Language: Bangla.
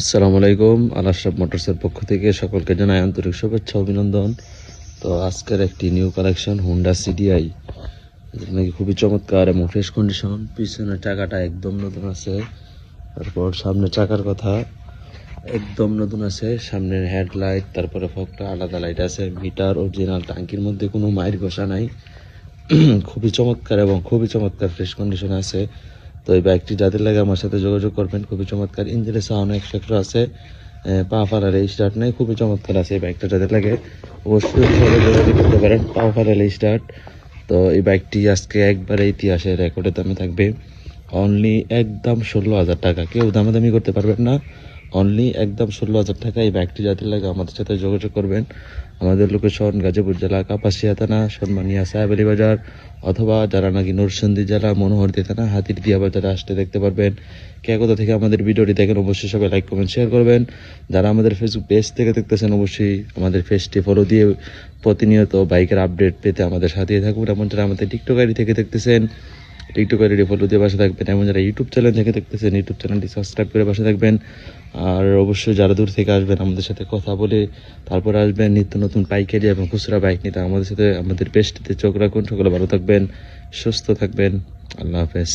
আসসালামু আলাইকুম। আল আশরাফ মোটরসের পক্ষ থেকে সকলকে জানাই আন্তরিক শুভেচ্ছা অভিনন্দন। তো আজকের একটি নিউ কালেকশন হুন্ডা সিডিআই, যেটা নাকি খুবই চমৎকার এবং ফ্রেশ কন্ডিশন। পিছনের চাকাটা একদম নতুন আছে, তারপর সামনে চাকার কথা একদম নতুন আছে, সামনের হেডলাইট, তারপরে ফকটা আলাদা লাইট আছে, মিটার অরিজিনাল, টাঙ্কির মধ্যে কোনো মাইর ঘষা নাই। খুবই চমৎকার এবং খুবই চমৎকার ফ্রেশ কন্ডিশনে আছে। তো এই বাইকটি যাদের লাগে আমার সাথে যোগাযোগ করবেন। খুবই চমৎকার, ইঞ্জিনের সাউন্ড একটু আছে, পা ফালালে স্টার্ট নেই, খুবই চমৎকার আছে। এই বাইকটা যাদের লাগে অবশ্যই যোগাযোগ করতে পারেন। পা ফালালে স্টার্ট। তো এই বাইকটি আজকে একবারে ইতিহাসের রেকর্ডের দামে থাকবে অনলি একদম 16,000 টাকা। কেউ দামাদামি করতে পারবেন না, অনলি একদম 16,000 টাকা। এই বাইকটি যাদের লাগে আমাদের সাথে যোগাযোগ করবেন। আমাদের লোকেশন গাজীপুর জেলা কাপাসিয়া থানা সন্মানিয়া সাহেবালি বাজার, অথবা যারা নাকি নরসিংদী জেলা মনোহরদী থানা হাতিরদিয়া বাজারে আসতে দেখতে পারবেন। কে কোথা থেকে আমাদের ভিডিওটি দেখেন অবশ্যই সবাই লাইক কমেন্ট শেয়ার করবেন। যারা আমাদের ফেসবুক পেজ থেকে দেখতেছেন অবশ্যই আমাদের পেজটি ফলো দিয়ে প্রতিনিয়ত বাইকের আপডেট পেতে আমাদের সাথেই থাকুন। এবং যারা আমাদের টিকটক আইডি থেকে দেখতেছেন টিকটক আইডি ফলো দিয়ে পাশে থাকবেন। এবং যারা ইউটিউব চ্যানেল থেকে দেখতেছেন ইউটিউব চ্যানেলটি সাবস্ক্রাইব করে পাশে থাকবেন। আর অবশ্যই যারা দূর থেকে আসবেন আমাদের সাথে কথা বলে তারপর আসবেন নিত্য নতুন পাইকারি এবং খুচরা বাইক নিতে আমাদের সাথে আমাদের পেজটিতে চোখ রাখুন। সকলে ভালো থাকবেন, সুস্থ থাকবেন। আল্লাহ হাফেজ।